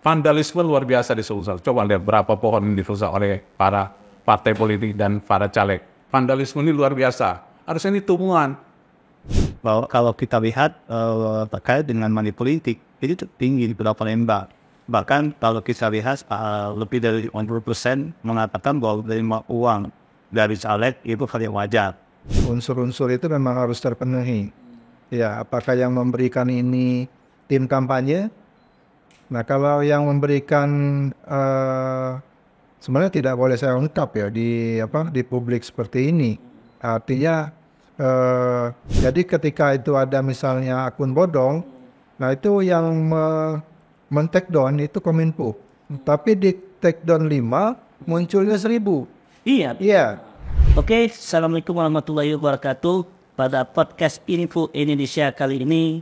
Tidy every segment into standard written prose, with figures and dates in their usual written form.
vandalisme luar biasa di Sulsel. Coba lihat berapa pohon yang dirusak oleh para partai politik dan para caleg. Vandalisme ini luar biasa. Harusnya ini tumbuhan. Kalau kita lihat terkait dengan money politik, itu tinggi di beberapa Palembang. Bahkan kalau kita lihat lebih dari 50% mengatakan bahwa menerima uang dari caleg itu hal yang wajar. Unsur-unsur itu memang harus terpenuhi. Ya, apakah yang memberikan ini tim kampanye? Nah, kalau yang memberikan sebenarnya tidak boleh saya ungkap ya di publik seperti ini. Artinya jadi ketika itu ada misalnya akun bodong, nah itu yang men-take down itu Kominfo. Tapi di take down 5 munculnya 1000. Iya. Iya. Oke, Assalamualaikum warahmatullahi wabarakatuh. Pada podcast Info Indonesia kali ini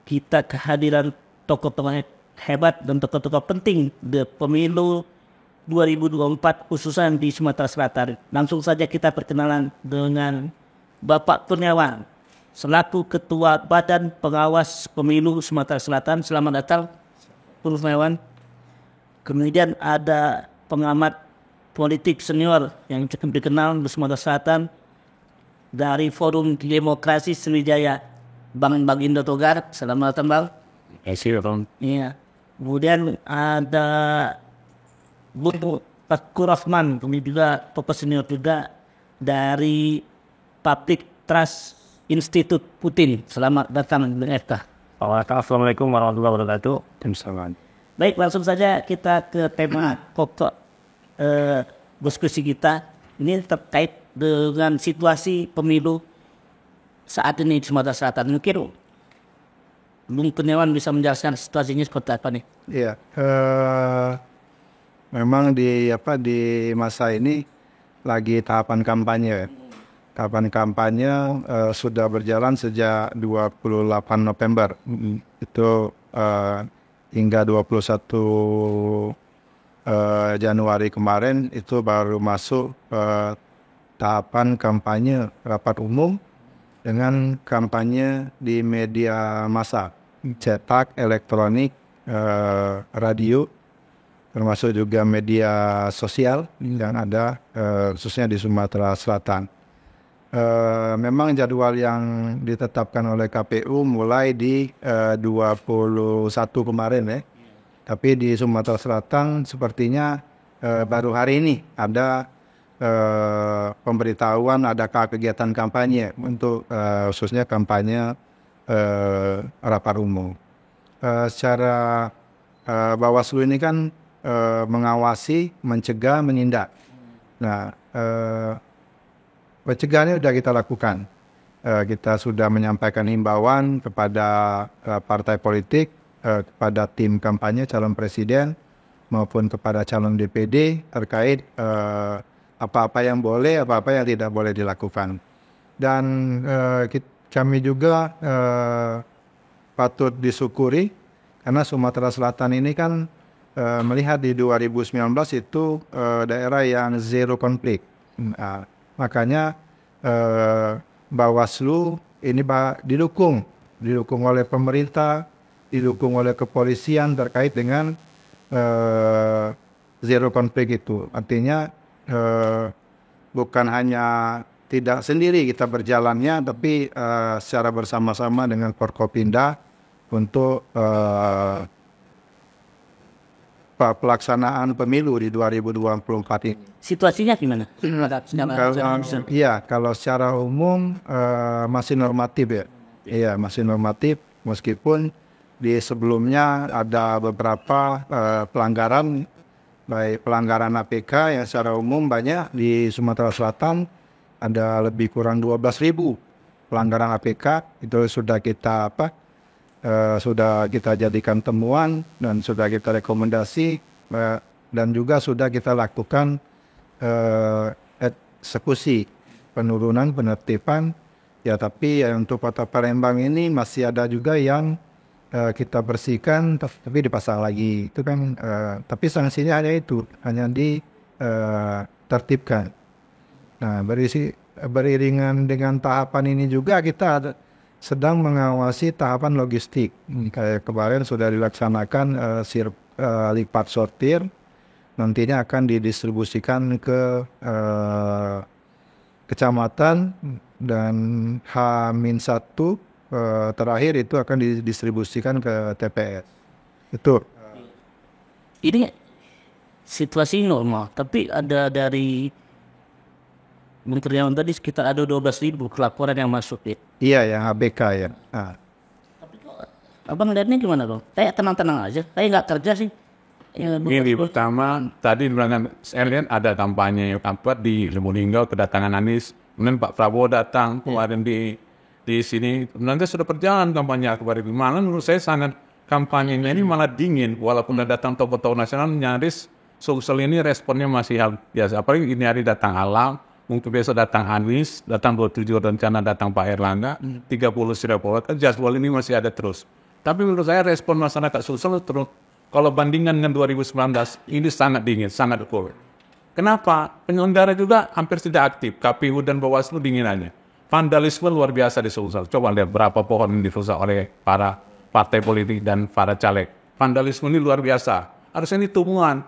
kita kehadiran tokoh-tokoh hebat dan tokoh-tokoh penting di pemilu 2024 khususnya di Sumatera Selatan. Langsung saja kita perkenalan dengan Bapak Kurniawan selaku Ketua Badan Pengawas Pemilu Sumatera Selatan. Selamat datang, Kurniawan. Kemudian ada pengamat politik senior yang cukup dikenal di Sumatera Selatan dari Forum Demokrasi Sriwijaya, Bang Indo Togar. Selamat datang, Bang. Iya. Kemudian ada Bu Teguh Rahman, kami juga tokoh senior juga dari Public Trust Institute Putin. Selamat datang di FK. Assalamualaikum warahmatullahi wabarakatuh. Baik, langsung saja kita ke tema pokok diskusi kita. Ini terkait dengan situasi pemilu saat ini di Sumatera Selatan. Mungkin Bung Kurniawan bisa menjelaskan situasinya seperti apa nih? Iya. Memang di masa ini lagi tahapan kampanye. Tahapan kampanye sudah berjalan sejak 28 November. Itu hingga 21 Januari kemarin itu baru masuk tahapan kampanye rapat umum dengan kampanye di media massa, cetak, elektronik, radio, termasuk juga media sosial yang ada khususnya di Sumatera Selatan. Memang jadwal yang ditetapkan oleh KPU mulai di 21 kemarin ya. Tapi di Sumatera Selatan sepertinya baru hari ini ada pemberitahuan adakah kegiatan kampanye untuk khususnya kampanye rapat umum. Secara Bawaslu ini kan mengawasi, mencegah, menindak. Nah, pencegahannya sudah kita lakukan. Kita sudah menyampaikan himbauan kepada partai politik, kepada tim kampanye calon presiden maupun kepada calon DPD terkait apa-apa yang boleh, apa-apa yang tidak boleh dilakukan. Dan kami juga patut disyukuri karena Sumatera Selatan ini kan melihat di 2019 itu daerah yang zero konflik. Makanya Bawaslu ini didukung oleh pemerintah, didukung oleh kepolisian terkait dengan zero konflik itu. Artinya bukan hanya tidak sendiri kita berjalannya, tapi secara bersama-sama dengan Forkopimda untuk pelaksanaan pemilu di 2024 ini. Situasinya gimana? Kalau secara umum masih normatif ya. Iya, masih normatif meskipun di sebelumnya ada beberapa pelanggaran, baik pelanggaran APK yang secara umum banyak di Sumatera Selatan, ada lebih kurang 12.000 pelanggaran APK. Itu sudah kita jadikan temuan dan sudah kita rekomendasi dan juga sudah kita lakukan eksekusi penurunan penertiban ya. Tapi untuk Kota Palembang ini masih ada juga yang kita bersihkan tapi dipasang lagi itu kan, tapi sanksinya hanya ditertibkan. Nah, beriringan dengan tahapan ini juga kita sedang mengawasi tahapan logistik. Kayak kemarin sudah dilaksanakan lipat sortir, nantinya akan didistribusikan ke kecamatan, dan H-1 terakhir itu akan didistribusikan ke TPS. Itu. Ini situasi normal, tapi ada dari Menteri yang tadi sekitar ada 12.000 laporan yang masuk ya. Iya, yang ABK ya. Nah, Abang lihatnya gimana dong? Kayak tenang-tenang aja, kayak nggak kerja sih. Ya, Ini pertama tadi saya lihat ada kampanye di Lubulingga, kedatangan Anies, kemudian Pak Prabowo datang kemarin di sini. Nanti sudah berjalan kampanye akbar itu. Malah menurut saya sangat kampanyenya ini malah dingin, walaupun ada datang tokoh-tokoh nasional nyaris sosial ini responnya masih hal biasa. Apalagi ini hari datang Alam, mungkin besok datang Anies, datang 27 rencana datang Pak Erlangga, 30 sudah pola, kan jadwal ini masih ada terus. Tapi menurut saya respon masyarakat sosial terus, kalau bandingkan dengan 2019, ini sangat dingin, sangat cool. Kenapa? Penyelenggara juga hampir tidak aktif, KPU dan Bawaslu dinginannya. Vandalisme luar biasa di Sulsel. Coba lihat berapa pohon yang dirusak oleh para partai politik dan para caleg. Vandalisme ini luar biasa. Harusnya ini tumbuhan.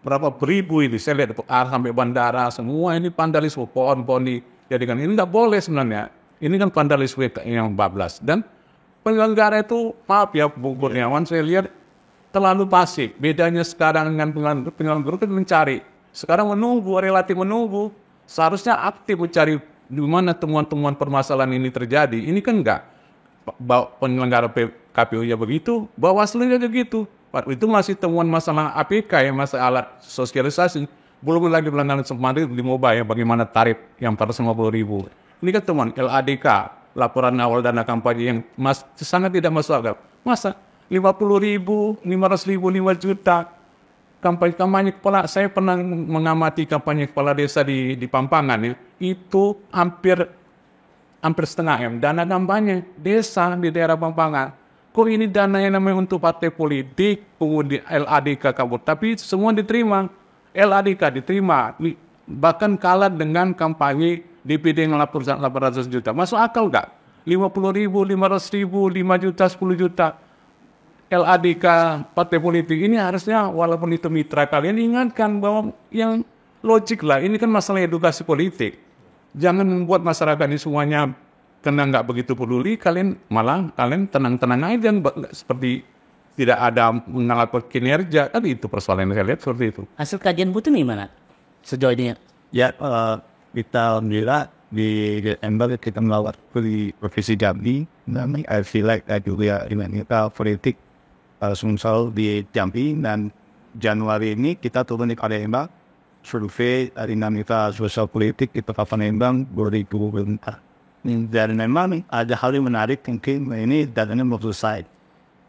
Berapa beribu ini, saya lihat sampai bandara, semua ini vandalisme, pohon-pohon dijadikan. Ini nggak boleh sebenarnya. Ini kan vandalisme yang bablas. Dan penyelenggara itu, maaf ya Bung Kurniawan, saya lihat terlalu pasif. Bedanya sekarang dengan penyelenggara itu mencari. Sekarang menunggu, relatif menunggu. Seharusnya aktif mencari di mana temuan-temuan permasalahan ini terjadi. Ini kan enggak. Penyelenggara KPU-nya begitu, Bawaslu-nya begitu. Itu masih temuan masalah APK, ya, masalah alat sosialisasi. Belum lagi pelanggaran semakin di mobile, bagaimana tarif yang 450.000. Ini kan temuan LADK, laporan awal dana kampanye yang sangat tidak masuk akal. Masa 50.000, 500.000, 5 juta kampanye kepala. Saya pernah mengamati kampanye kepala desa di Pampangan ya, itu hampir setengah M dana kampanye desa di daerah Pampangan. Kok ini dana yang namanya untuk partai politik, kemudian LADK kabur, tapi semua diterima. LADK diterima, bahkan kalah dengan kampanye DPD yang 800 juta. Masuk akal nggak? 50.000, 500.000, 5 juta, 10 juta. LADK partai politik ini harusnya walaupun itu mitra kalian ingatkan bahwa yang logik lah. Ini kan masalah edukasi politik. Jangan membuat masyarakat ini semuanya karena nggak begitu peduli, kalian tenang-tenang aja, seperti tidak ada mengalami kinerja. Kan itu persoalan yang saya lihat seperti itu. Hasil kajian butuh gimana sejauh ini? Ya, kita alhamdulillah di Desember kita melawat di Provinsi Jambi. Dan I feel like juga kita politik Sumsel di Jambi, dan Januari ini kita turun di Palembang, survei dinamika sosial politik di Kota Palembang 2024. Dan memang ada hal yang menarik, mungkin ini datanya belum selesai.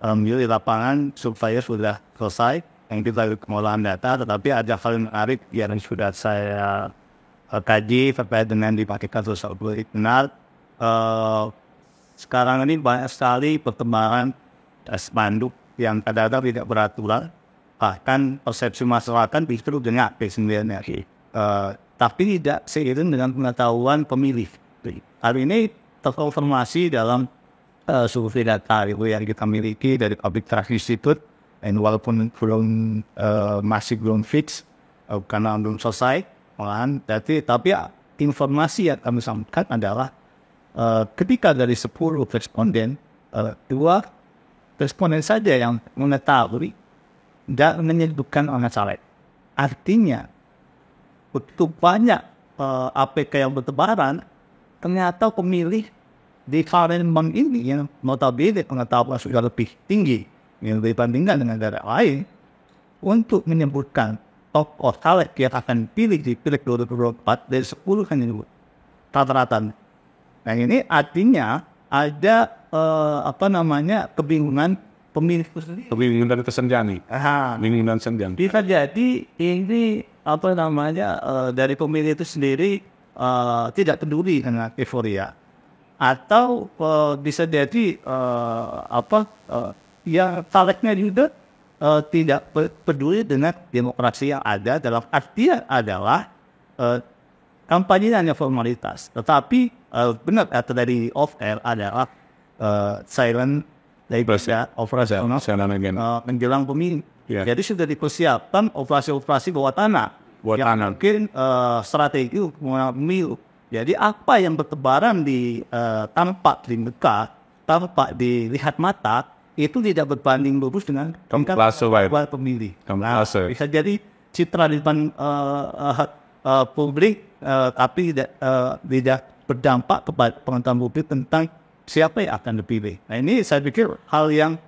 Di lapangan survei sudah selesai, yang kita pengolahan data, tetapi ada hal yang menarik yang sudah saya kaji terkait dengan dipakaikan sosial politik. Benar, sekarang ini banyak sekali perkembangan spanduk yang kadang-kadang tidak beraturan, bahkan persepsi masyarakat justru dengan sebenarnya. Tapi tidak seiring dengan pengetahuan pemilih. Hari ini terkonfirmasi dalam survei data yang kita miliki dari Public Trust Institute, dan walaupun masih belum fix karena belum selesai, tapi informasi yang kami sampaikan adalah ketika dari 10 responden, 2 responden saja yang mengetahui dan menyebutkan orang caleg. Artinya begitu banyak APK yang bertebaran, ternyata pemilih di Palembang ini yang notabene pengetahuan sudah lebih tinggi yang dibandingkan dengan daerah lain, untuk menyebutkan tokoh caleg yang akan pilih di Pileg 2024 dari 10 kan ini rata-rata. Nah ini artinya ada kebingungan pemilih itu sendiri. Kebingungan dari kesenjangan. Kebingungan senjangan. Bisa jadi ini dari pemilih itu sendiri tidak peduli dengan euforia, atau bisa jadi yang calegnya juga tidak peduli dengan demokrasi yang ada, dalam artian adalah kampanye hanya formalitas, tetapi benar atau dari off air adalah silent dari operasional menjelang pemilu. Ya. Jadi sudah dipersiapkan operasi-operasi bawah tanah. Bawah yang tanah. mungkin strategi pemilu. Jadi apa yang bertebaran di tampak di muka, tampak dilihat mata, itu tidak berbanding lurus dengan Kamuflase, baik. pemilih. Kamuflase. Bisa jadi citra di depan publik, tapi tidak berdampak kepada pengetahuan publik tentang siapa yang akan dipilih. Nah ini saya pikir hal yang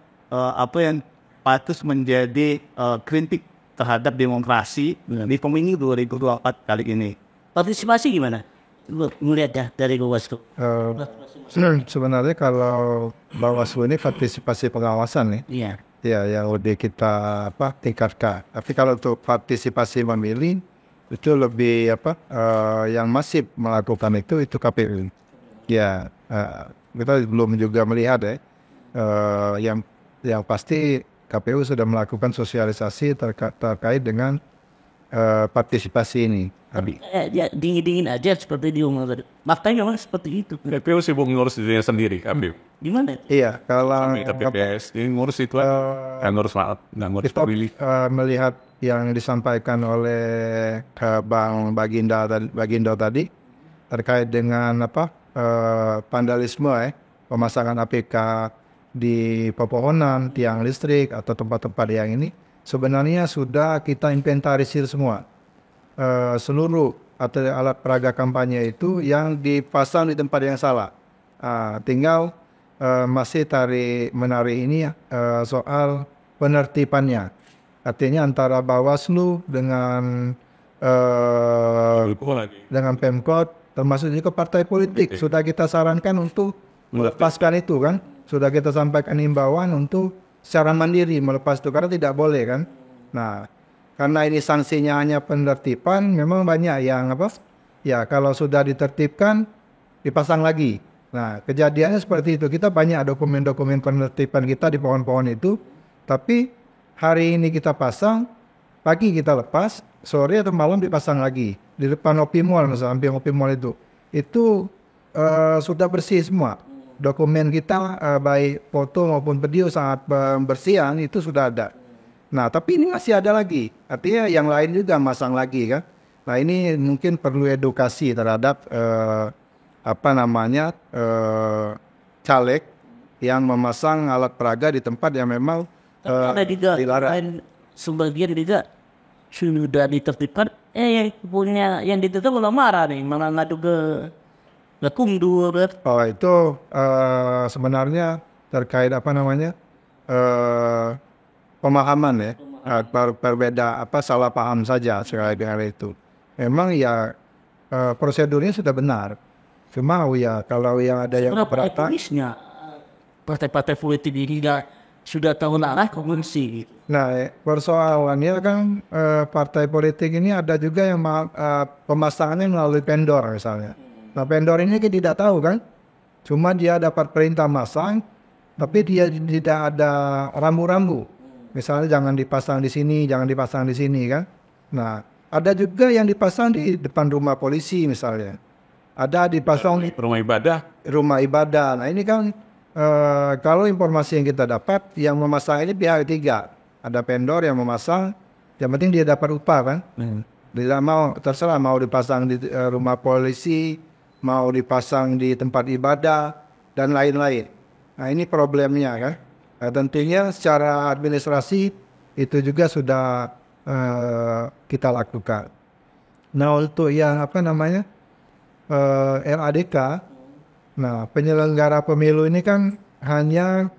yang patut menjadi kritik terhadap demokrasi di pemilu 2024 kali ini. Partisipasi gimana? Lu melihat ya dari Bawaslu. Sebenarnya kalau Bawaslu ini partisipasi pengawasan nih, Iya. ya yang lebih kita tingkatkan. Tapi kalau untuk partisipasi memilih itu lebih yang masif melakukan itu KPU. Ya, kita belum juga melihat yang pasti KPU sudah melakukan sosialisasi terkait dengan partisipasi ini. Ya, dingin-dingin aja seperti di umur tadi. Makanya memang seperti itu. KPU sibuk ngurus dirinya sendiri, KPU. Gimana? Iya, kalau KPPS, ini ngurus itu nggak ngurus kita pemilih. melihat yang disampaikan oleh Bang Bagindo tadi terkait dengan vandalisme, pemasangan APK di pepohonan, tiang listrik atau tempat-tempat yang ini sebenarnya sudah kita inventarisir semua. Seluruh atau alat peraga kampanye itu yang dipasang di tempat yang salah. Tinggal masih menarik ini soal penertibannya. Artinya antara Bawaslu dengan Pemkot termasuk juga partai politik sudah kita sarankan untuk melepaskan itu kan. Sudah kita sampaikan himbauan untuk secara mandiri melepas itu karena tidak boleh kan. Nah, karena ini sanksinya hanya penertiban, memang banyak yang ya kalau sudah ditertibkan dipasang lagi. Nah, kejadiannya seperti itu. Kita banyak dokumen-dokumen penertiban kita di pohon-pohon itu, tapi hari ini kita pasang, pagi kita lepas, sore atau malam dipasang lagi di depan OP Mall, misalnya hampir OP Mall itu sudah bersih semua. Dokumen kita baik foto maupun video sangat bersihan itu sudah ada. Nah, tapi ini masih ada lagi. Artinya yang lain juga masang lagi kan. Nah, ini mungkin perlu edukasi terhadap caleg yang memasang alat peraga di tempat yang memang Ada juga dilarang. sebagian juga sudah ditertibkan. Yang punya yang ditutup malah marah nih, malah ngadu ke Kumdu. Oh, itu sebenarnya terkait pemahaman ya, berbeda salah paham saja terkait dengan itu. Memang ya prosedurnya sudah benar. Cuma ya kalau yang ada yang keberatan. Partai-partai politik ini sudah tahu arah kongsi. Nah, persoalannya kan partai politik ini ada juga yang pemasangannya melalui vendor misalnya. Nah, vendor ini kita tidak tahu kan, cuma dia dapat perintah masang, tapi dia tidak ada rambu-rambu. Misalnya jangan dipasang di sini, jangan dipasang di sini kan. Nah, ada juga yang dipasang di depan rumah polisi misalnya. Ada dipasang di rumah ibadah. Nah, ini kan kalau informasi yang kita dapat, yang memasang ini pihak ketiga. Ada vendor yang memasang, yang penting dia dapat upah kan. Tidak mau, terserah mau dipasang di rumah polisi, mau dipasang di tempat ibadah, dan lain-lain. Nah, ini problemnya kan. Nah, tentunya secara administrasi itu juga sudah kita lakukan. Nah, untuk yang RADK, nah penyelenggara pemilu ini kan hanya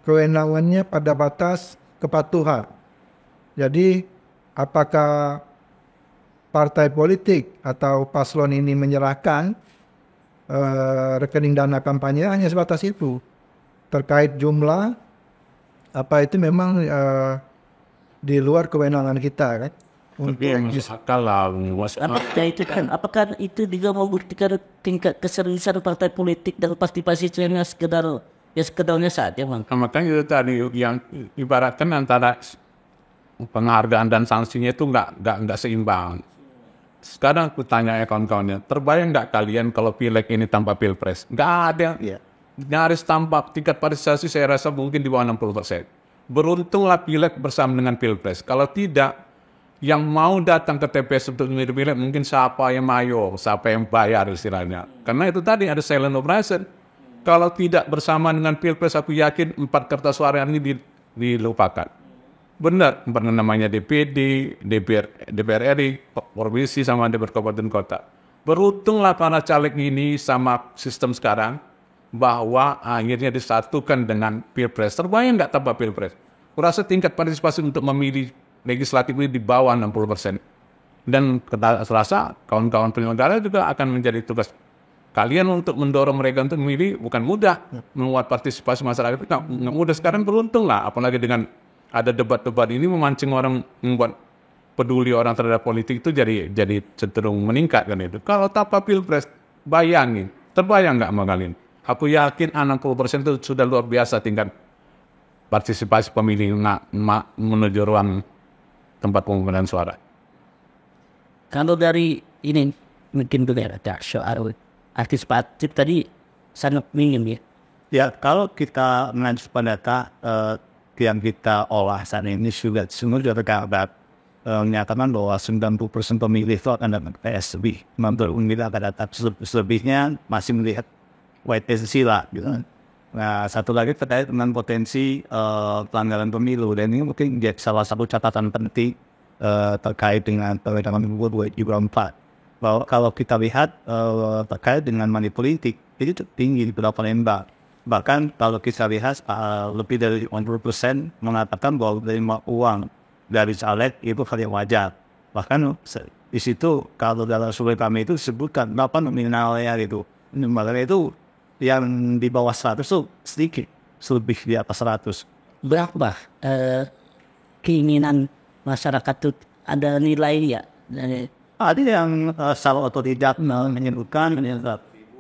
kewenangannya pada batas kepatuhan. Jadi apakah partai politik atau paslon ini menyerahkan rekening dana kampanye hanya sebatas itu. Terkait jumlah itu memang di luar kewenangan kita kan. Apakah itu juga membuktikan tingkat keseriusan partai politik dan partisipasinya sekedarnya saja, Bang? Makanya itu tadi yang ibaratkan antara penghargaan dan sanksinya itu nggak seimbang. Sekarang aku tanya kawan-kawannya, terbayang nggak kalian kalau pileg ini tanpa pilpres? Nggak ada. Nyaris tanpa tingkat partisipasi saya rasa mungkin di bawah 60%. beruntunglah pileg bersama dengan pilpres. Kalau tidak, yang mau datang ke TPS untuk memilih pileg mungkin siapa yang mayo, siapa yang bayar istilahnya. Karena itu tadi ada silent operation. Kalau tidak bersama dengan pilpres, aku yakin 4 kertas suara ini dilupakan. Benar, namanya DPD, DPR RI, provinsi sama DPR kabupaten kota. Beruntunglah para caleg ini sama sistem sekarang, bahwa akhirnya disatukan dengan pilpres. Terbayang nggak tanpa pilpres? Kurasa tingkat partisipasi untuk memilih legislatif ini di bawah 60%. Dan serasa kawan-kawan penyelenggara juga akan menjadi tugas kalian untuk mendorong mereka untuk memilih. Bukan mudah membuat partisipasi masyarakat itu nggak mudah. Sekarang beruntung lah, apalagi dengan ada debat-debat ini memancing orang, membuat peduli orang terhadap politik itu jadi cenderung meningkat kan itu. Kalau tanpa pilpres, bayangin, terbayang nggak sama kalian? Aku yakin 60% itu sudah luar biasa tingkat partisipasi pemilih menuju ruang tempat pemungutan suara. Kalau dari ini mungkin benar ada soal antisipatif tadi sangat minim ya. Ya, kalau kita mengacu pada data yang kita olah saat ini sudah terdapat menyatakan bahwa 90% pemilih itu akan dapat PSB. Menurut kita akan data selebihnya masih melihat white lah gitu. Nah, satu lagi terkait dengan potensi pelanggaran pemilu, dan ini mungkin jadi salah satu catatan penting terkait dengan perencanaan pemilu 2024. Bahwa kalau kita lihat terkait dengan money politik itu tinggi di beberapa lembaga. Bahkan kalau kita lihat lebih dari 100% mengatakan bahwa menerima uang dari caleg itu hal yang wajar. Bahkan di situ kalau dalam survei kami itu disebutkan 8 nominalnya itu. Makanya itu yang di bawah 100 itu sedikit, lebih di atas 100. Berapa keinginan masyarakat itu ada nilai ya? Ada yang salah atau tidak menyebutkan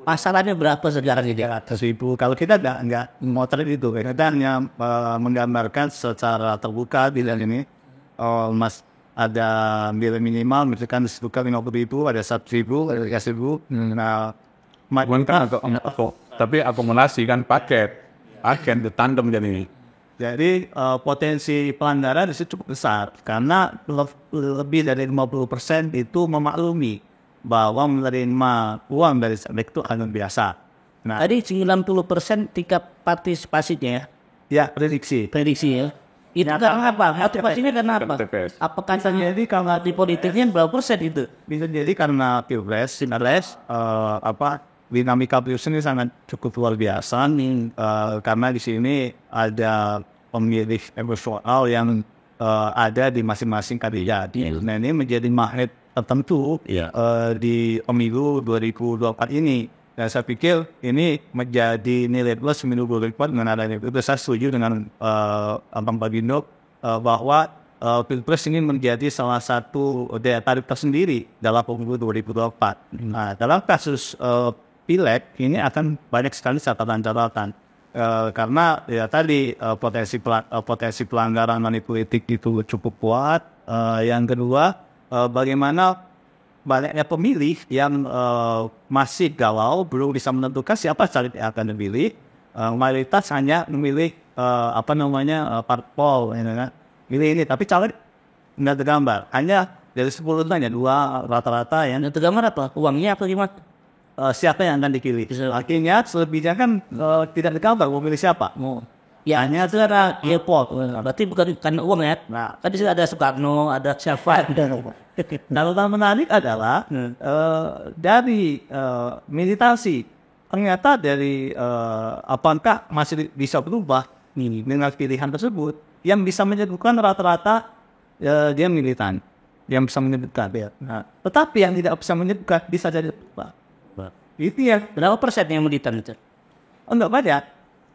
Pasarannya berapa sekarang ini? 100.000. Kalau kita nggak motret itu, kita hanya menggambarkan secara terbuka bila ini mas ada nilai minimal, misalkan disebutkan 50.000, ada 100.000, ada 3.000. Nah, tapi akumulasi kan paket ditandem jadi. Jadi potensi pelanggaran itu cukup besar karena lebih dari 50% itu memaklumi bahwa menerima uang dari caleg itu hal yang biasa. Nah, Tadi 90% tingkat partisipasinya ya prediksi ya. Itu karena apa? Partisipasinya karena apa? TPS. Apakah jadi karena di politiknya berapa persen itu? bisa jadi karena pilpres, dinamika pilpres ini sangat cukup luar biasa nih, karena di sini ada pemilih emosional yang ada di masing-masing kandidat. Nah, ini menjadi magnet tertentu di pemilu 2024 ini. Dan saya pikir ini menjadi nilai plus pemilu 2024 dengan adanya itu. Saya setuju dengan Bang Bagindo bahwa pilpres ini menjadi salah satu daya tarik tersendiri dalam pemilu 2024. Nah, dalam kasus pileg ini akan banyak sekali catatan-catatan. Karena ya tadi potensi pelanggaran money politik itu cukup kuat. Yang kedua, bagaimana banyaknya pemilih yang masih galau, belum bisa menentukan siapa caleg yang akan dipilih. Mayoritas hanya memilih parpol, pilih ini, tapi caleg nggak tergambar. Hanya dari 10 hanya 2 rata-rata yang tergambar apa? Uangnya apa gimana? Siapa yang akan dipilih. Akhirnya selebihnya kan tidak tergambar mau pilih siapa. Ya hanya itu ada airport. Berarti bukan uang ya. Nah, kan di sini ada Soekarno, ada siapa. Nah, yang menarik adalah dari meditasi ternyata dari apakah masih bisa berubah dengan pilihan tersebut yang bisa menyebutkan rata-rata dia militan, yang bisa menyebutkan. Nah, tetapi yang tidak bisa menyebutkan bisa jadi berubah. Itu ya. Berapa persen yang militan itu? Enggak banyak.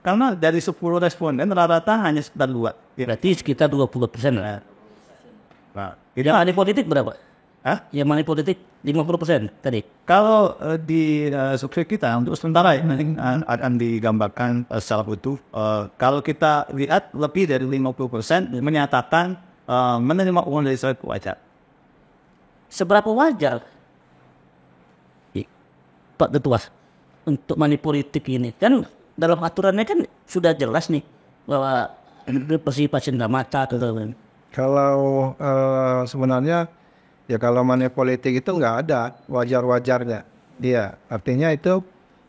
Karena dari 10 responden rata-rata hanya sekitar 2. Berarti sekitar 20%. Nah, yang money politik berapa? Yang money politik 50% tadi. Kalau di survei kita untuk sementara ya, nanti akan digambarkan secara utuh. Kalau kita lihat lebih dari 50% menyatakan menerima uang dari caleg wajar. Seberapa wajar Pak Ketua untuk money politik ini? Kan dalam aturannya kan sudah jelas nih bahwa Persifat mata atau Kalau sebenarnya ya kalau money politik itu nggak ada wajar-wajarnya. Iya, artinya itu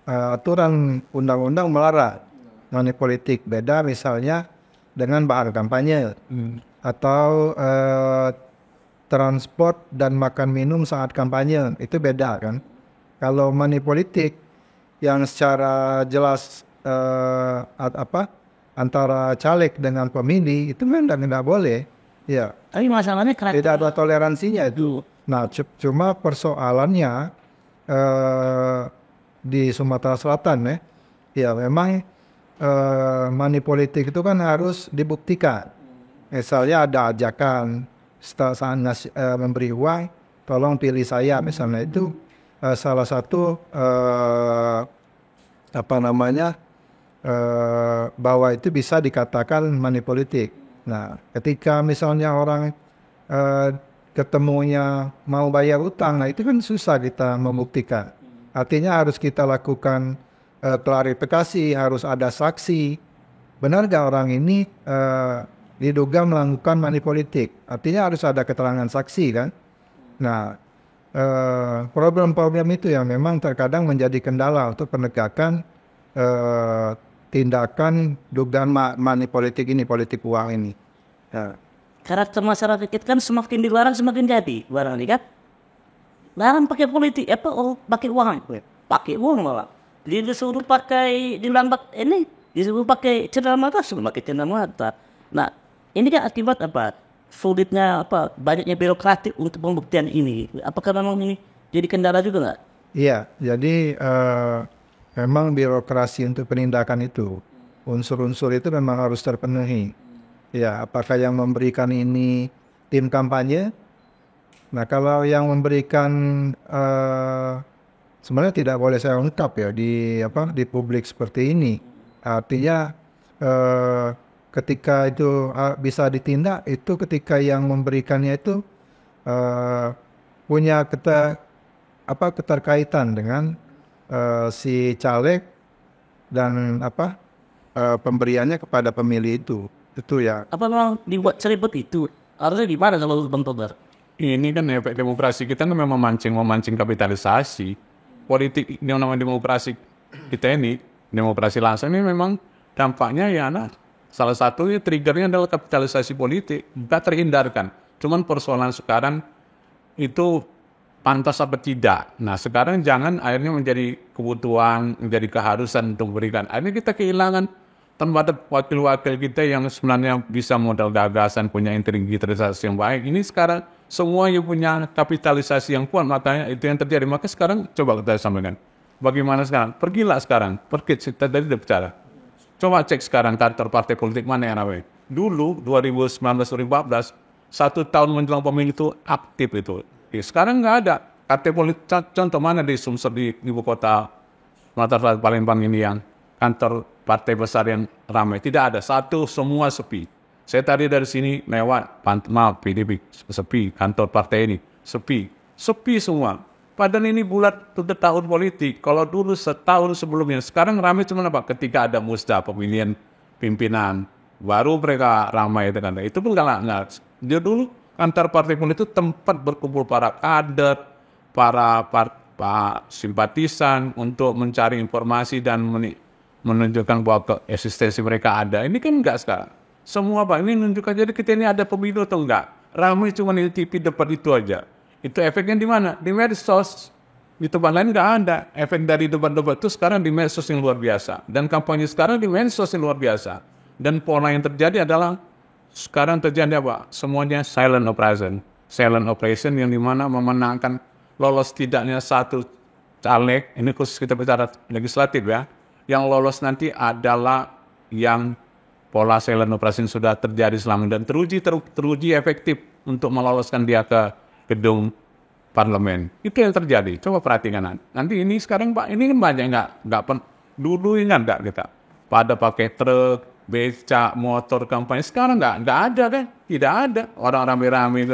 aturan undang-undang melarang money politik. Beda misalnya dengan bahan kampanye atau transport dan makan minum saat kampanye, itu beda kan. Kalau money politik yang secara jelas antara caleg dengan pemilih itu memang tidak boleh. Ya, tapi masalahnya tidak ada toleransinya itu. Nah, cuma persoalannya di Sumatera Selatan ya memang money politik itu kan harus dibuktikan. Misalnya ada ajakan saat memberi uang, tolong pilih saya misalnya, itu salah satu bahwa itu bisa dikatakan money politik. Nah, ketika misalnya orang ketemunya mau bayar utang, nah itu kan susah kita membuktikan. Artinya harus kita lakukan klarifikasi, harus ada saksi. Benar gak orang ini diduga melakukan money politik? Artinya harus ada keterangan saksi kan? Nah, problem-problem itu yang memang terkadang menjadi kendala untuk penegakan tindakan dugaan money politik ini, politik uang ini. Ya. Karakter masyarakat kita kan semakin dilarang semakin jadi barang ini kan. Larang pakai politik pakai uang malah. Dia disuruh pakai disuruh pakai cendera mata, Nah, ini kan akibat apa? Sulitnya banyaknya birokratik untuk pembuktian ini. Apakah memang ini jadi kendala juga nggak? Iya, jadi memang birokrasi untuk penindakan itu, unsur-unsur itu memang harus terpenuhi. Ya, apakah yang memberikan ini tim kampanye? Nah, kalau yang memberikan sebenarnya tidak boleh saya ungkap ya di publik seperti ini. Artinya ketika itu bisa ditindak itu ketika yang memberikannya itu punya keterkaitan dengan si caleg dan pemberiannya kepada pemilih itu ya. Apa memang dibuat seribet itu? Harusnya di mana kalau Bang Togar? Ini kan efek demokrasi kita kan memang memancing kapitalisasi. Politik yang namanya demokrasi kita ini, demokrasi langsung ini memang dampaknya ya salah satunya triggernya adalah kapitalisasi politik. Tidak terhindarkan. Cuman persoalan sekarang itu pantas apa tidak. Nah sekarang jangan akhirnya menjadi kebutuhan, menjadi keharusan untuk berikan. Akhirnya kita kehilangan terhadap wakil-wakil kita yang sebenarnya bisa modal gagasan, punya integritas yang baik. Ini sekarang semuanya punya kapitalisasi yang kuat, makanya itu yang terjadi. Maka sekarang coba kita sampaikan. Bagaimana sekarang? Pergilah sekarang. Pergi, kita tadi sudah bicara. Coba cek sekarang kantor partai politik mana yang ramai. Dulu 2019-2014, 1 tahun menjelang pemilu itu aktif itu. Sekarang nggak ada. Partai politik contoh mana di Sumsel di ibu kota Sumatera Palembang ini yang kantor partai besar yang ramai? Tidak ada. Satu, semua sepi. Saya tadi dari sini lewat, PDB sepi, kantor partai ini sepi semua. Padahal ini bulat untuk tahun politik. Kalau dulu setahun sebelumnya, sekarang ramai cuma apa? Ketika ada musda pemilihan pimpinan, baru mereka ramai itu kan. Itu pun nggak. Dia dulu kantor partai politik itu tempat berkumpul para kader, para simpatisan untuk mencari informasi dan menunjukkan bahwa eksistensi mereka ada. Ini kan enggak sekarang. Semua ini menunjukkan jadi kita ini ada pemilu atau enggak. Ramai cuma di TV depan itu aja. Itu efeknya di mana? Di medsos. Di tempat lain enggak ada. Efek dari debat-debat itu sekarang di medsos yang luar biasa. Dan kampanye sekarang di medsos yang luar biasa. Dan pola yang terjadi adalah sekarang terjadi apa? Semuanya silent operation. Silent operation yang dimana memenangkan lolos tidaknya satu caleg. Ini khusus kita bicara legislatif ya. Yang lolos nanti adalah yang pola silent operation sudah terjadi selama dan teruji efektif untuk meloloskan dia ke gedung parlemen. Itu yang terjadi. Coba perhatikan nanti ini sekarang Pak, ini kan banyak nggak dulu ingat nggak kita pada pakai truk, becak, motor kampanye. Sekarang nggak ada kan? Tidak ada orang rame-rame itu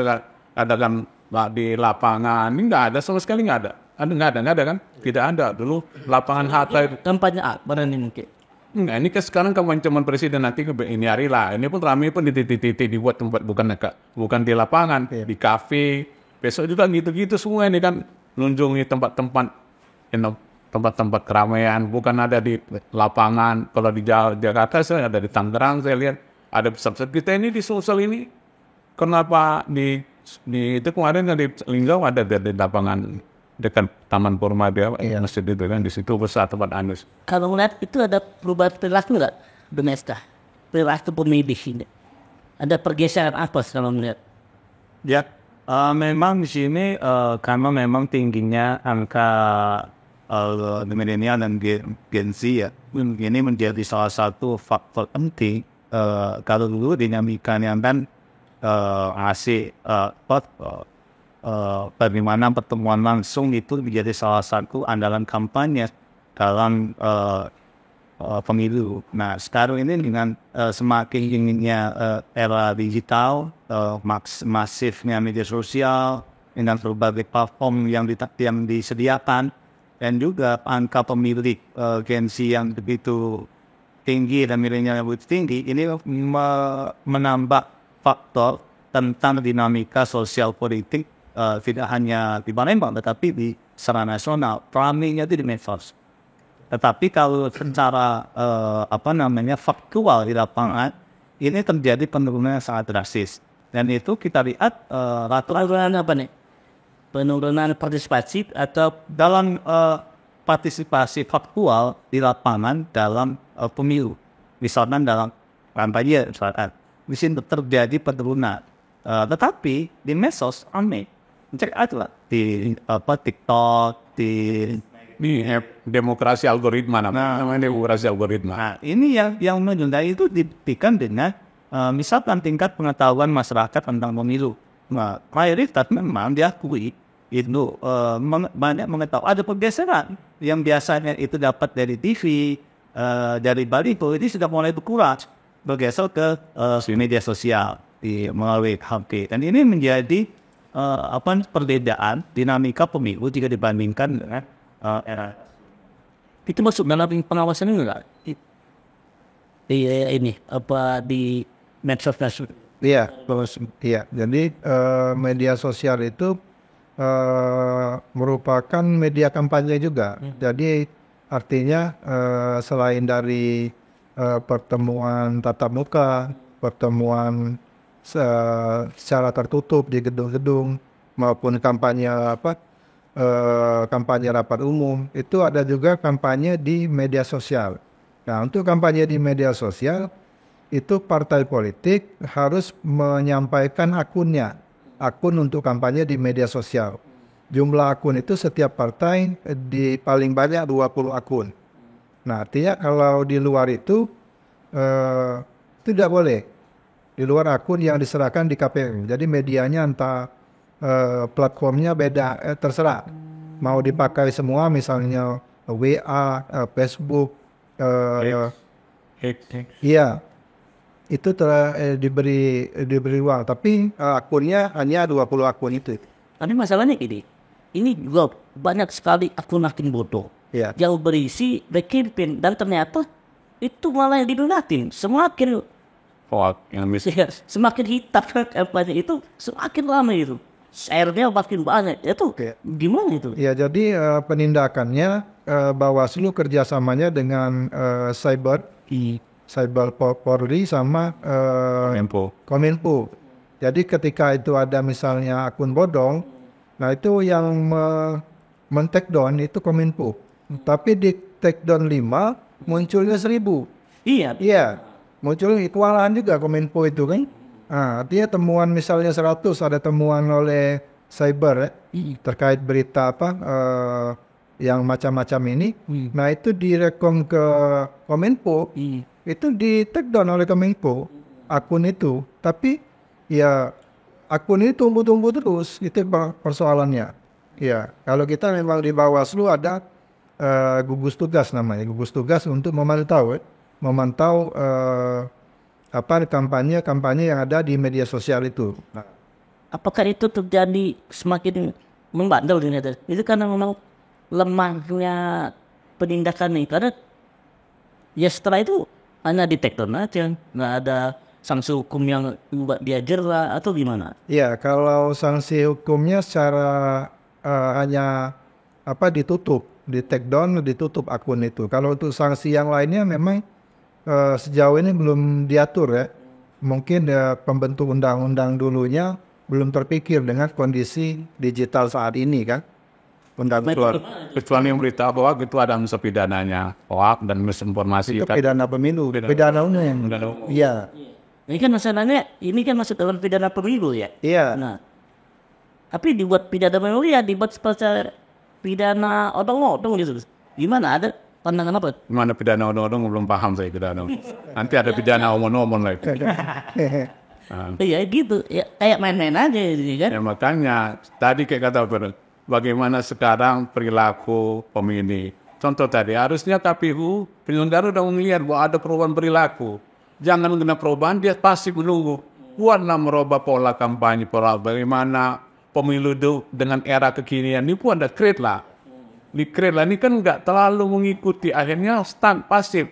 ada kan di lapangan. Ini nggak ada sama sekali nggak ada. Nggak ada kan? Tidak ada. Dulu lapangan Hatta itu kampanye mana nih mungkin? Enggak, ini kan sekarang kamu ancaman presiden nanti ini hari lah. Ini pun ramai pun di titik-titik dibuat tempat bukan di lapangan, di kafe. Besok juga gitu-gitu semua ini kan mengunjungi tempat-tempat tempat-tempat keramaian, bukan ada di lapangan. Kalau di Jakarta saya ada di Tangerang, saya lihat ada besar-besar. Kita ini di Sulsel ini kenapa di itu kemarin di Linggau ada di lapangan dekat Taman Purmada, masjid itu kan di situ besar tempat anus. Kalau melihat itu ada perubahan perilaku nggak, Benesta? Perilaku pemilih ini. Ada pergeseran apa kalau melihat? Ya, memang di sini karena memang tingginya angka milenial dan Gen Z ya, ini menjadi salah satu faktor penting. Kalau dulu dinamikanya kan ngasih bagaimana pertemuan langsung itu menjadi salah satu andalan kampanye dalam pemilu. Nah, sekarang ini dengan semakin inginnya era digital, masifnya media sosial dengan berbagai platform yang disediakan, dan juga angka pemilih Gen Z yang begitu tinggi dan milenial yang begitu tinggi, ini menambah faktor tentang dinamika sosial politik tidak hanya di Palembang tetapi di secara nasional. Ramainya itu di medsos. Tetapi kalau secara faktual di lapangan ini terjadi penurunan yang sangat drastis. Dan itu kita lihat Penurunan apa nih? Penurunan partisipasi atau dalam partisipasi faktual di lapangan dalam pemilu. Misalnya dalam kampanye, di sini terjadi penurunan. Tetapi di medsos ramai. Cek aja lah di TikTok, di demokrasi algoritma namanya demokrasi algoritma. Nah, ini yang menunjukkan itu dibuktikan dengan misalkan tingkat pengetahuan masyarakat tentang pemilu. Nah, mayoritas memang diakui itu banyak mengetahui ada pergeseran yang biasanya itu dapat dari TV, dari baliho, ini sudah mulai bergeser ke media sosial melalui HP. Dan ini menjadi perbedaan dinamika pemilu jika dibandingkan dengan era. itu masuk dalam pengawasan enggak? Di medsos. Iya, iya. Jadi media sosial itu merupakan media kampanye juga. Jadi artinya selain dari pertemuan tatap muka, pertemuan secara tertutup di gedung-gedung maupun kampanye kampanye rapat umum, itu ada juga kampanye di media sosial. Nah, untuk kampanye di media sosial itu partai politik harus menyampaikan akun untuk kampanye di media sosial. Jumlah akun itu setiap partai di paling banyak 20 akun. Nah, artinya kalau di luar itu tidak boleh. Di luar akun yang diserahkan di KPU. Jadi medianya entah platformnya beda, terserah. Mau dipakai semua misalnya WA, Facebook, iya. Itu diberi uang, tapi akunnya hanya 20 akun itu. Tapi masalahnya ini juga banyak sekali akun-akun bodoh yang berisi campaign dan ternyata itu malah yang didonatin. Semakin hitam kampanye itu semakin lama itu. Share-nya makin banyak. Itu gimana itu? Ya, jadi penindakannya Bawaslu kerjasamanya dengan Cyber Polri sama Kominfo. Jadi ketika itu ada misalnya akun bodong, nah itu yang men-take down itu Kominfo. Tapi di take down 5 munculnya 1000. Iya. Muncul kewalahan juga Kominfo itu kan. Nah, artinya temuan misalnya 100 ada temuan oleh cyber terkait berita yang macam-macam ini. Nah, itu direkom ke Kominfo. Itu di take down oleh Kominfo akun itu. Tapi ya akun ini tumbuh terus. Itu persoalannya. Ya, kalau kita memang di Bawaslu ada gugus tugas namanya, gugus tugas untuk memantau kampanye yang ada di media sosial itu. Nah, apakah itu terjadi semakin membandel ternyata? Itu karena memang lemahnya penindakan nih. Karena Ya setelah itu hanya di take down aja, nggak ada sanksi hukum yang membuat dia jera atau gimana? Ya, kalau sanksi hukumnya secara hanya ditutup, di take down, ditutup akun itu. Kalau untuk sanksi yang lainnya memang sejauh ini belum diatur ya. Mungkin pembentuk undang-undang dulunya belum terpikir dengan kondisi digital saat ini kan. Kecuali yang berita bahwa itu ada unsur pidananya, hoak dan misinformasi. Itu pidana pemilu, pidana umum. Iya. Ini kan masalahnya, ini kan masuk dalam pidana pemilu ya. Iya. Nah, tapi dibuat pidana pemilu ya dibuat seperti pidana odong-odong gitu. Gimana, ada pandangan apa? Gimana pidana odong-odong belum paham saya pidana. Nanti ada pidana omon-omon lagi. Iya gitu, ya kayak main-main aja gitu kan. Ya makanya tadi kayak kata bagaimana sekarang perilaku pemilih. Contoh tadi harusnya KPU penyelenggara udah melihat bahwa ada perubahan perilaku. Jangan kena perubahan dia pasti menunggu. Buatlah merubah pola kampanye, pola bagaimana pemilu itu dengan era kekinian ini pun ada create lah. Ini kan nggak terlalu mengikuti, akhirnya stand pasif.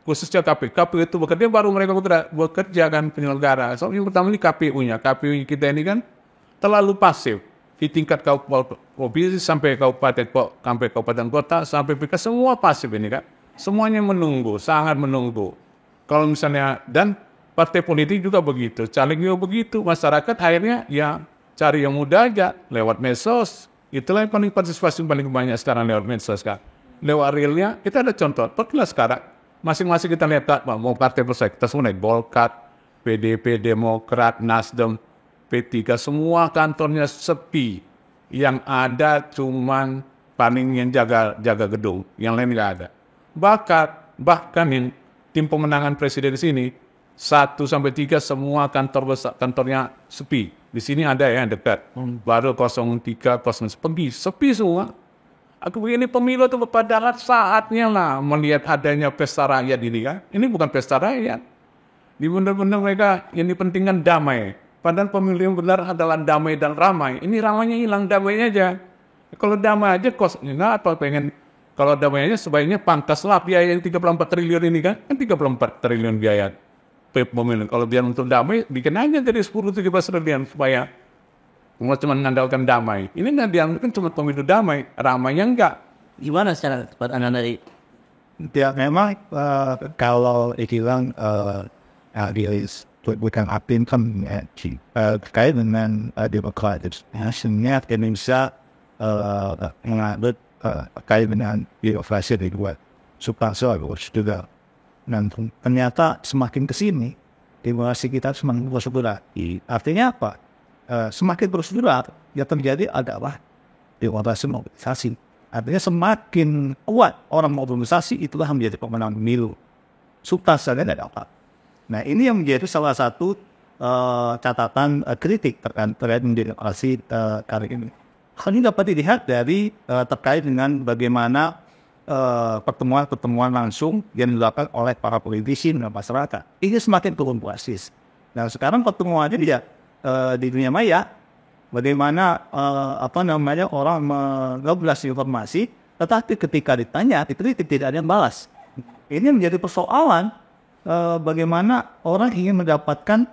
Khususnya KPU. KPU itu bekerja baru mereka bekerja kan penyelenggara. Soalnya yang pertama ini KPU-nya. KPU kita ini kan terlalu pasif. Di tingkat provinsi sampai kabupaten kota sampai PK semua pasif ini kan. Semuanya menunggu, sangat menunggu. Kalau misalnya dan partai politik juga begitu, caleg juga begitu. Masyarakat akhirnya ya cari yang mudah aja lewat medsos. Itulah yang paling partisipasi paling banyak sekarang lewat medsos kan. Lewat realnya kita ada contoh. Pergilah sekarang masing-masing kita lihat mau partai besar kita semua naik Golkar, PDP, Demokrat, Nasdem, P3 semua kantornya sepi. Yang ada cuman paling yang jaga gedung, yang lain nggak ada. Bahkan yang tim pemenangan presiden di sini 1-3 semua kantornya sepi. Di sini ada yang dekat. Baru 03, 01 sepi semua. Aku begini pemilu itu padahal saatnya lah melihat adanya pesta rakyat ini kan. Ini bukan pesta rakyat. Di benar-benar mereka yang dipentingkan damai. Padahal pemilu yang benar adalah damai dan ramai. Ini ramainya hilang, damainya aja. Kalau damai aja kosnya nggak apa pengen. Kalau damai aja sebaiknya pangkaslah biaya yang 34 triliun ini kan. Kan 34 triliun biaya pemilu. Kalau biar untuk damai, bikin aja jadi 10-17 triliun supaya semua cuma mengandalkan damai. Ini nggak dianggap cuma pemilu damai, ramainya enggak. Gimana secara cepat Anda dari? Ya memang kalau dibilang bukan apin kan terkait dengan Demokrat, hasilnya Indonesia mengambil terkait dengan birokrasi dibuat substansial juga. Dan ternyata semakin kesini demokrasi kita semakin prosedural. Artinya apa? Semakin prosedural yang terjadi adalah demokrasi mobilisasi. Artinya semakin kuat orang mobilisasi itulah yang menjadi pemenang pemilu. Substansialnya tidak dapat. Nah ini yang menjadi salah satu catatan kritik terkait demokrasi kali ini. Hal ini dapat dilihat dari terkait dengan bagaimana pertemuan-pertemuan langsung yang dilakukan oleh para politisi dan masyarakat. Ini semakin turun drastis. Nah sekarang pertemuannya dia di dunia maya, bagaimana orang mengobrol informasi, tetapi ketika ditanya, dikritik tidak ada yang balas. Ini menjadi persoalan bagaimana orang ingin mendapatkan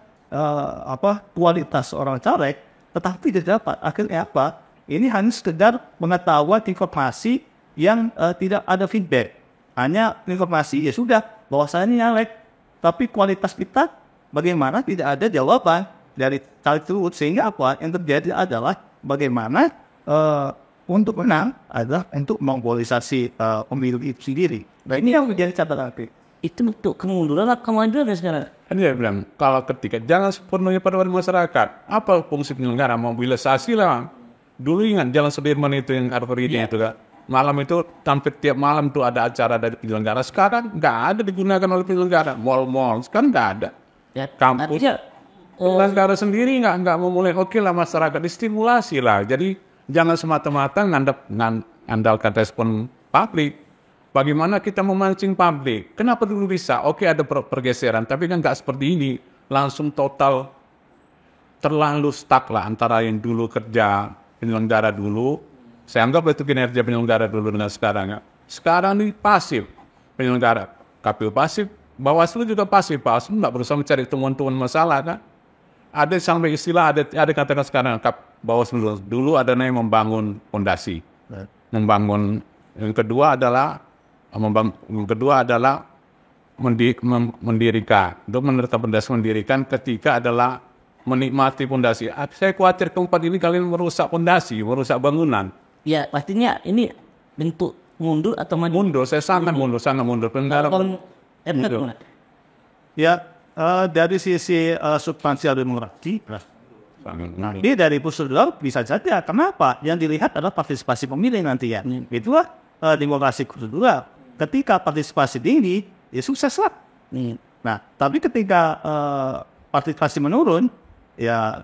kualitas orang caleg, tetapi tidak dapat. Akhirnya apa? Ini hanya sekedar pengetahuan informasi yang tidak ada feedback. Hanya informasi ya sudah bahwasanya nyalek, tapi kualitas kita bagaimana tidak ada jawaban dari caleg tersebut. Sehingga apa yang terjadi adalah bagaimana untuk menang adalah untuk memobilisasi pemilu itu sendiri. Nah ini yang menjadi catatan. Itu untuk kemunduran atau kemajuan sekarang? Kan dia bilang kalau ketika jangan sepenuhnya pada masyarakat. Apa fungsi penyelenggara? Mobilisasi lah. Dulu ingat Jalan Sudirman itu yang Arverinya itu kan. Malam itu hampir tiap malam tuh ada acara dari penyelenggara. Sekarang nggak ada digunakan oleh penyelenggara. Mall-mall sekarang nggak ada. Ya, kampus penyelenggara sendiri nggak memulai. Oke lah masyarakat distimulasi lah. Jadi jangan semata-mata ngandalkan respon publik. Bagaimana kita memancing publik? Kenapa dulu bisa? Oke ada pergeseran, tapi kan nggak seperti ini. Langsung total terlalu stuck lah antara yang dulu kerja penyelenggara dulu. Saya anggap itu kinerja penyelenggara dulu dengan sekarang ya. Sekarang ini pasif penyelenggara. KPU pasif, Bawaslu juga pasif. Bawaslu nggak berusaha mencari temuan-temuan masalah kan. Ada sampai istilah, ada katakan sekarang Bawaslu dulu ada yang membangun fondasi, membangun. Yang kedua adalah mendirikan. Untuk menetapkan fondasi mendirikan ketika adalah menikmati fondasi. Saya khawatir keempat ini kalian merusak fondasi, merusak bangunan. Ya, pastinya ini bentuk mundur atau maju. Mundur, saya sangat mundur. Pengendara mundur. Ya, dari sisi substansial demokrasi, nah, ini dari prosedural bisa saja. Kenapa? Yang dilihat adalah partisipasi pemilih nanti ya. Itulah demokrasi prosedural. Ketika partisipasi tinggi, ya sukses lah. Nah, tapi ketika partisipasi menurun, ya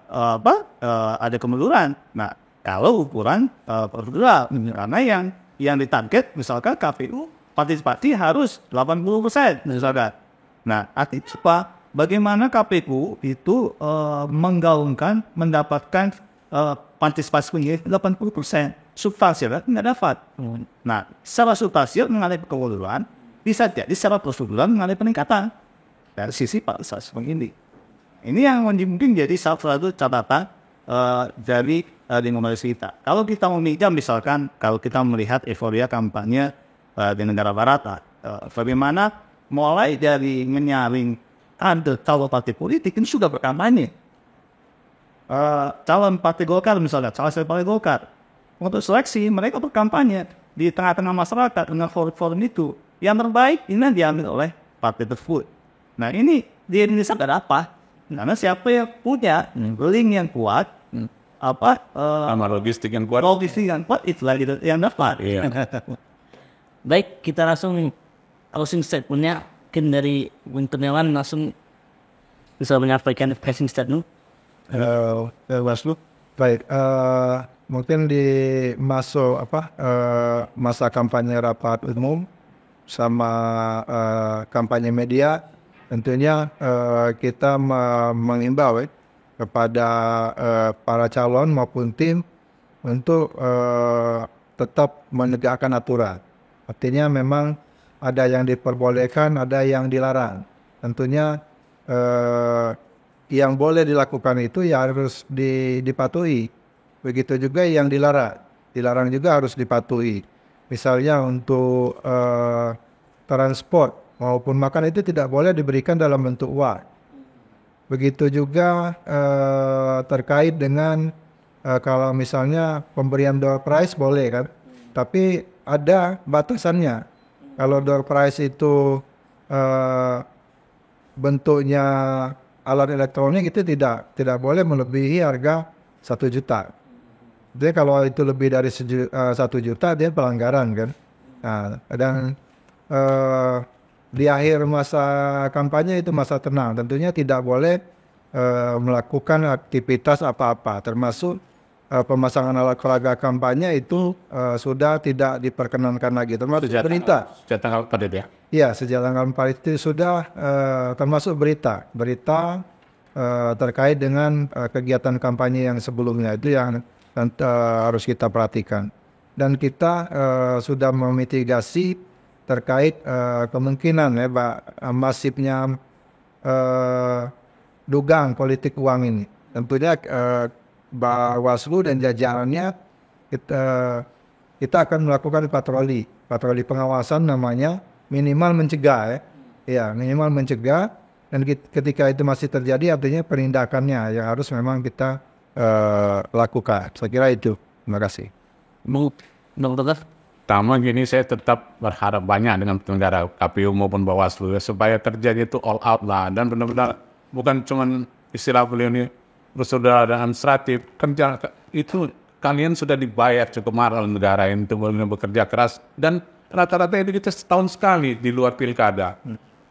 ada kemunduran. Nah, kalau ukuran prosedural, karena yang ditarget misalkan KPU partisipasi harus 80% misalkan. Nah, artinya apa? Bagaimana KPU itu menggaungkan mendapatkan partisipasi pemilih 80%, substansial nggak dapat. Nah, secara substansial mengalami kemunduran, bisa jadi secara prosedural mengalami peningkatan dari sisi partisipasi pemilih. Ini yang mungkin jadi salah satu catatan dari demokrasi kita. Kalau kita meminjam misalkan, kalau kita melihat euforia kampanye di negara barat, bagaimana mulai dari menyaring ada calon partai politik ini sudah berkampanye. Calon partai Golkar misalnya, calon partai Golkar untuk seleksi mereka berkampanye di tengah-tengah masyarakat dengan forum-forum itu. Yang terbaik ini diambil oleh partai tersebut. Nah ini di Indonesia ada apa? Karena siapa yang punya link yang kuat, sama logistik yang kuat. logistik yang kuat itulah yang dapat. Iya. Baik, kita langsung closing statementnya. Mungkin dari Bung Kurniawan langsung bisa menyampaikan closing statement. Waslu, baik. Mungkin di masa kampanye rapat umum sama kampanye media, tentunya kita mengimbau kepada para calon maupun tim untuk tetap menegakkan aturan. Artinya memang ada yang diperbolehkan, ada yang dilarang. Tentunya yang boleh dilakukan itu ya harus dipatuhi. Begitu juga yang dilarang. Dilarang juga harus dipatuhi. Misalnya untuk transport maupun makan itu tidak boleh diberikan dalam bentuk uang. Begitu juga terkait dengan kalau misalnya pemberian door prize boleh kan. Tapi ada batasannya. Kalau door prize itu bentuknya alat elektronik itu tidak boleh melebihi harga 1 juta. Jadi kalau itu lebih dari 1 juta dia pelanggaran kan. Nah, dan di akhir masa kampanye itu masa tenang, tentunya tidak boleh melakukan aktivitas apa-apa, termasuk pemasangan alat peraga kampanye itu sudah tidak diperkenankan lagi, termasuk berita. Sejak tanggal 4 ya? Iya, sejak tanggal 4 itu sudah termasuk berita terkait dengan kegiatan kampanye yang sebelumnya itu yang harus kita perhatikan. Dan kita sudah memitigasi terkait kemungkinan masifnya dugaan politik uang ini. Tentunya Bawaslu dan jajarannya kita akan melakukan patroli pengawasan namanya, minimal mencegah minimal mencegah, dan ketika itu masih terjadi artinya penindakannya yang harus memang kita lakukan. Saya kira itu. Terima kasih. Pertama gini, saya tetap berharap banyak dengan penyelenggara KPU maupun Bawaslu supaya terjadi itu all out lah, dan benar-benar bukan cuman istilah beliau ini prosedural dan administratif, kerja itu kalian sudah dibayar cukup mahal oleh negara ini untuk bekerja keras, dan rata-rata itu kita setahun sekali di luar pilkada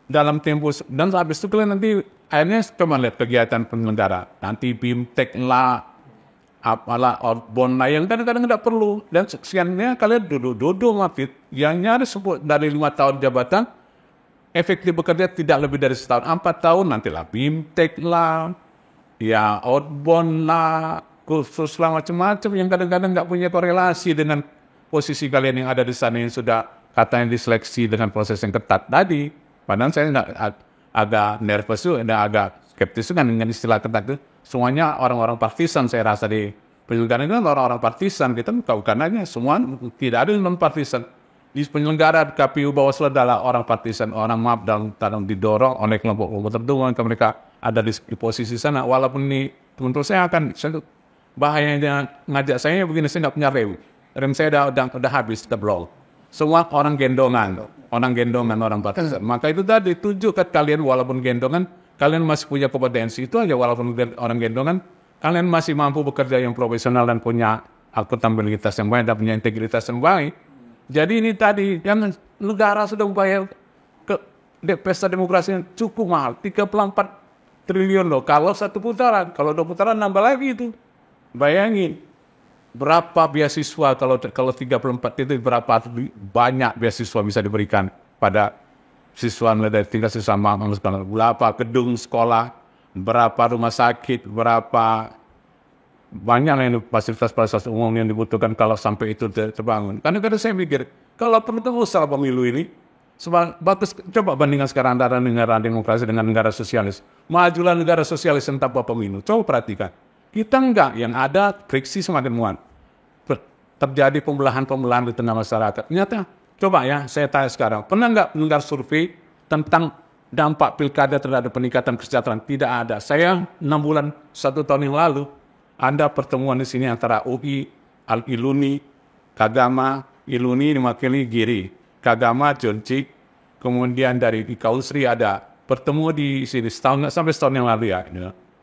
dalam tempo, dan habis itu kalian nanti akhirnya cuma lihat kegiatan penyelenggara nanti BIMTEK lah, apalah outbound lah yang kadang-kadang tidak perlu, dan sekiannya kalian duduk mati yang nyaris sebut dari 5 tahun jabatan efektif bekerja tidak lebih dari setahun, 4 tahun nantilah BIMTEK lah, ya outbound lah, kursus lah, macam-macam yang kadang-kadang nggak punya korelasi dengan posisi kalian yang ada di sana yang sudah katanya diseleksi dengan proses yang ketat tadi. Padahal saya agak nervous juga, agak skeptis kan dengan istilah kata itu. Semuanya orang-orang partisan saya rasa di penyelenggaraan itu orang-orang partisan. Kita bukan aja, semua tidak ada non partisan. Di penyelenggara KPU Bawaslu adalah orang partisan, orang dalam didorong oleh kelompok-kelompok tertentu, mereka ada di posisi sana. Walaupun ini teman-teman saya bahayanya ngajak saya begini, saya nggak punya rem saya udah habis, udah blow. Semua orang gendongan, orang partisan. Maka itu tadi tunjukkan kalian walaupun gendongan, kalian masih punya kompetensi itu aja. Walaupun orang gendongan, kalian masih mampu bekerja yang profesional dan punya akuntabilitas yang baik dan punya integritas yang baik. Jadi ini tadi yang negara sudah membayar ke pesta demokrasi yang cukup mahal, 34 triliun loh. Kalau 1 putaran, kalau 2 putaran nambah lagi itu. Bayangin berapa beasiswa kalau 34 itu berapa banyak beasiswa bisa diberikan pada siswa dari tingkat siswa sekolah. Berapa gedung sekolah, berapa rumah sakit, berapa banyak yang fasilitas umum yang dibutuhkan kalau sampai itu terbangun. Karena saya mikir, kalau perlu usaha pemilu ini, bagus, coba bandingkan sekarang antara negara demokrasi dengan negara sosialis. Majulah negara sosialis tanpa pemilu. Coba perhatikan. Kita enggak, yang ada friksi semakin muat. Terjadi pembelahan-pembelahan di tengah masyarakat. Ternyata, coba ya, saya tanya sekarang, pernah enggak mendengar survei tentang dampak pilkada terhadap peningkatan kesejahteraan? Tidak ada. Saya 6 bulan, 1 tahun yang lalu, ada pertemuan di sini antara UI, Al-Iluni, Kagama, Iluni diwakili Giri, Kagama, Joncik, kemudian dari Kausri ada bertemu di sini sampai setahun yang lalu ya.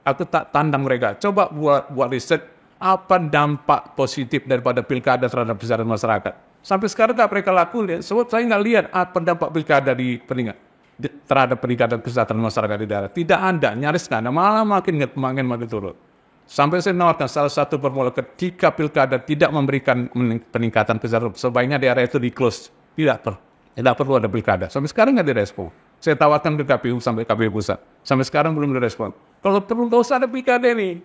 Aku tak tandang mereka. Coba buat riset apa dampak positif daripada pilkada terhadap kesejahteraan masyarakat. Sampai sekarang tak mereka lakukan. Sebab saya nggak lihat apa dampak pilkada terhadap peningkatan kesejahteraan masyarakat di daerah. Tidak ada, nyaris nggak ada. Malah makin turun. Sampai saya menawarkan salah satu formula ketika pilkada tidak memberikan peningkatan kesejahteraan, sebaiknya daerah itu di-close. Tidak perlu ada pilkada. Sampai sekarang nggak direspon. Saya tawarkan ke KPU sampai KPU pusat. Sampai sekarang belum direspon. Kalau perlu nggak usah ada pilkada ini.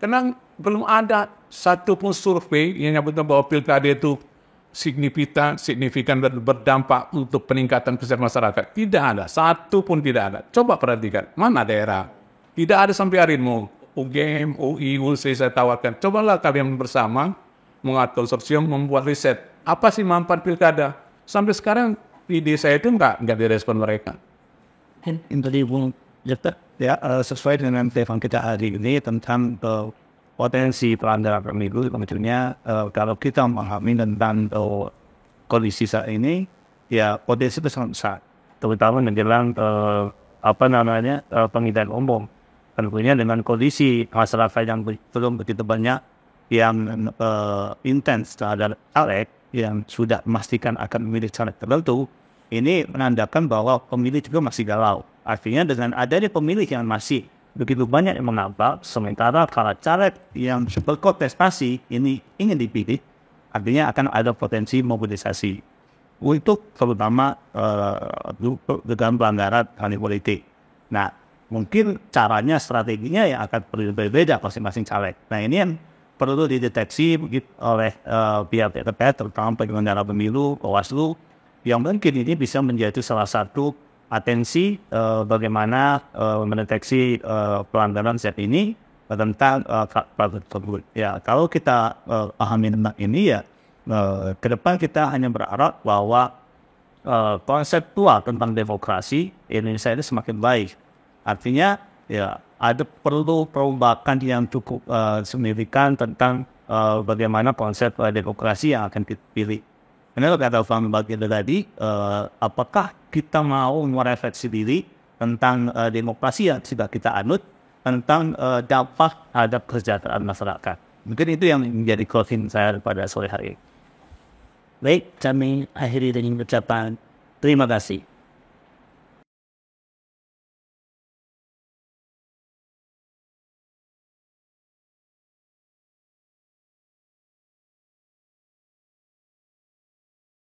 Karena belum ada satu pun survei yang nyebutkan bahwa pilkada itu signifikan dan berdampak untuk peningkatan kesejahteraan masyarakat. Tidak ada. Satu pun tidak ada. Coba perhatikan. Mana daerah? Tidak ada sampai hari ini. UGM, UI, UNSI saya tawarkan. Cobalah kalian bersama mengatur konsorsium, membuat riset. Apa sih manfaat pilkada? Sampai sekarang ide saya itu nggak direspon mereka. Ya, sesuai dengan tema kita hari ini tentang potensi pelanggaran pemilu, tentunya kalau kita memahami tentang kondisi saat ini, ya potensi itu sangat besar, terutama menjelang pemilihan umum. Tentunya dengan kondisi masyarakat yang belum begitu banyak yang intens terhadap caleg yang sudah memastikan akan memilih caleg tertentu, ini menandakan bahwa pemilih juga masih galau. Artinya dengan adanya pemilih yang masih begitu banyak yang mengambil, sementara kalau caleg yang berkontestasi ini ingin dipilih, artinya akan ada potensi mobilisasi untuk terutama dengan pelanggaran politik. Nah, mungkin caranya, strateginya yang akan berbeda masing-masing caleg. Nah, ini yang perlu dideteksi oleh pihak terkait, terutama penyelenggara pemilu, Bawaslu, yang mungkin ini bisa menjadi salah satu atensi bagaimana mendeteksi pelanggaran saat ini tentang tersebut. Ya, kalau kita pahami tentang ini ya, ke depan kita hanya berharap bahwa konseptual tentang demokrasi Indonesia ini semakin baik. Artinya ya ada perlu perubahan yang cukup signifikan tentang bagaimana konsep demokrasi yang akan dipilih. Karena kata Fahmi bagian tadi, apakah kita mau merefleksi diri tentang demokrasi yang sudah kita anut, tentang dampak terhadap kesejahteraan masyarakat. Mungkin itu yang menjadi closing saya pada sore hari ini. Baik, kami akhiri dengan ucapan terima kasih.